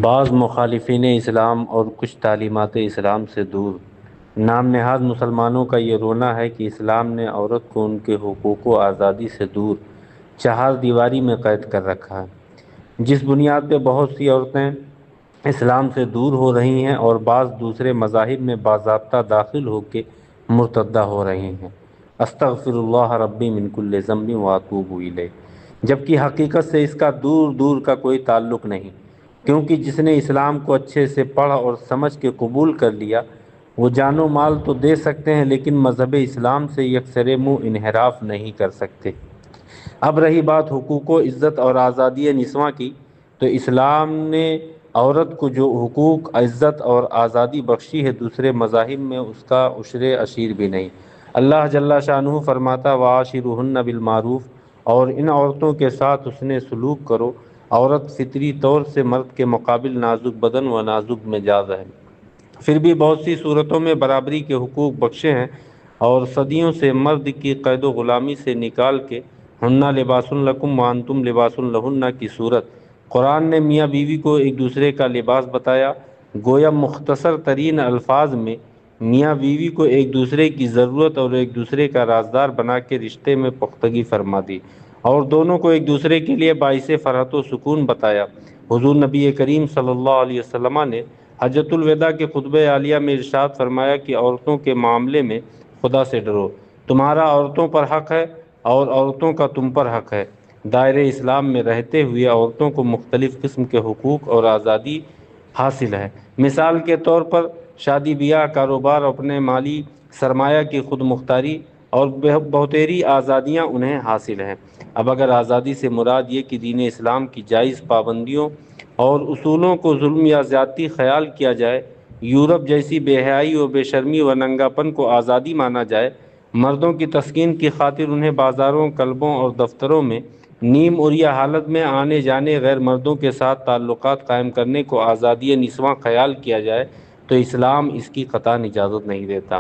بعض مخالفین اسلام اور کچھ تعلیمات اسلام سے دور نام نہاد مسلمانوں کا یہ رونا ہے کہ اسلام نے عورت کو ان کے حقوق و آزادی سے دور چہار دیواری میں قید کر رکھا ہے، جس بنیاد پہ بہت سی عورتیں اسلام سے دور ہو رہی ہیں اور بعض دوسرے مذاہب میں باضابطہ داخل ہو کے مرتدہ ہو رہی ہیں۔ استغفر اللہ ربی من کل ذنب واتوب الیہ، جبکہ حقیقت سے اس کا دور دور کا کوئی تعلق نہیں، کیونکہ جس نے اسلام کو اچھے سے پڑھ اور سمجھ کے قبول کر لیا وہ جان و مال تو دے سکتے ہیں لیکن مذہب اسلام سے یکسر منہ انحراف نہیں کر سکتے۔ اب رہی بات حقوق و عزت اور آزادی نسواں کی، تو اسلام نے عورت کو جو حقوق، عزت اور آزادی بخشی ہے دوسرے مذاہب میں اس کا عشر اشیر بھی نہیں۔ اللہ جل شانہ فرماتا وعاشرہن بالمعروف، اور ان عورتوں کے ساتھ حسن سلوک کرو۔ عورت فطری طور سے مرد کے مقابل نازک بدن و نازک مزاج ہے، پھر بھی بہت سی صورتوں میں برابری کے حقوق بخشے ہیں، اور صدیوں سے مرد کی قید و غلامی سے نکال کے ہننا لباس لکم وانتم لباس لہن کی صورت قرآن نے میاں بیوی کو ایک دوسرے کا لباس بتایا۔ گویا مختصر ترین الفاظ میں میاں بیوی کو ایک دوسرے کی ضرورت اور ایک دوسرے کا رازدار بنا کے رشتے میں پختگی فرما دی، اور دونوں کو ایک دوسرے کے لیے باعث فرحت و سکون بتایا۔ حضور نبی کریم صلی اللہ علیہ وسلم نے حجۃ الوداع کے خطبہ عالیہ میں ارشاد فرمایا کہ عورتوں کے معاملے میں خدا سے ڈرو، تمہارا عورتوں پر حق ہے اور عورتوں کا تم پر حق ہے۔ دائرۂ اسلام میں رہتے ہوئے عورتوں کو مختلف قسم کے حقوق اور آزادی حاصل ہے۔ مثال کے طور پر شادی بیاہ، کاروبار، اپنے مالی سرمایہ کی خود مختاری اور بہتیری آزادیاں انہیں حاصل ہیں۔ اب اگر آزادی سے مراد یہ کہ دین اسلام کی جائز پابندیوں اور اصولوں کو ظلم یا زیادتی خیال کیا جائے، یورپ جیسی بے حیائی و بے شرمی و ننگاپن کو آزادی مانا جائے، مردوں کی تسکین کی خاطر انہیں بازاروں، کلبوں اور دفتروں میں نیم عریہ حالت میں آنے جانے، غیر مردوں کے ساتھ تعلقات قائم کرنے کو آزادی نسواں خیال کیا جائے، تو اسلام اس کی قطعاً اجازت نہیں دیتا۔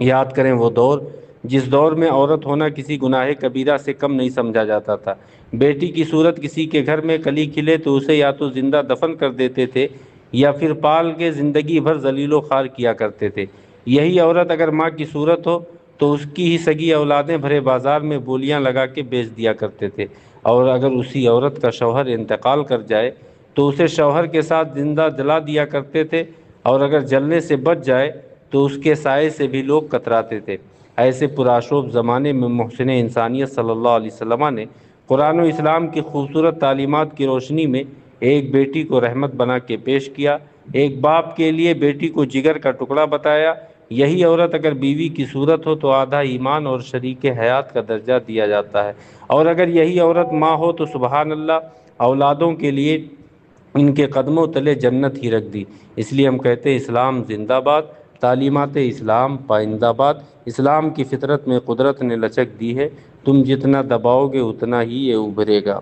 یاد کریں وہ دور جس دور میں عورت ہونا کسی گناہ کبیرہ سے کم نہیں سمجھا جاتا تھا۔ بیٹی کی صورت کسی کے گھر میں کلی کھلے تو اسے یا تو زندہ دفن کر دیتے تھے یا پھر پال کے زندگی بھر ذلیل و خوار کیا کرتے تھے۔ یہی عورت اگر ماں کی صورت ہو تو اس کی ہی سگی اولادیں بھرے بازار میں بولیاں لگا کے بیچ دیا کرتے تھے، اور اگر اسی عورت کا شوہر انتقال کر جائے تو اسے شوہر کے ساتھ زندہ جلا دیا کرتے تھے، اور اگر جلنے سے بچ جائے تو اس کے سائے سے بھی لوگ کتراتے تھے۔ ایسے پرآشوب زمانے میں محسن انسانیت صلی اللہ علیہ وسلم نے قرآن و اسلام کی خوبصورت تعلیمات کی روشنی میں ایک بیٹی کو رحمت بنا کے پیش کیا، ایک باپ کے لیے بیٹی کو جگر کا ٹکڑا بتایا۔ یہی عورت اگر بیوی کی صورت ہو تو آدھا ایمان اور شریک حیات کا درجہ دیا جاتا ہے، اور اگر یہی عورت ماں ہو تو سبحان اللہ، اولادوں کے لیے ان کے قدموں تلے جنت ہی رکھ دی۔ اس لیے ہم کہتے ہیں اسلام زندہ باد، تعلیمات اسلام پائندہ باد۔ اسلام کی فطرت میں قدرت نے لچک دی ہے، تم جتنا دباؤ گے اتنا ہی یہ ابھرے گا۔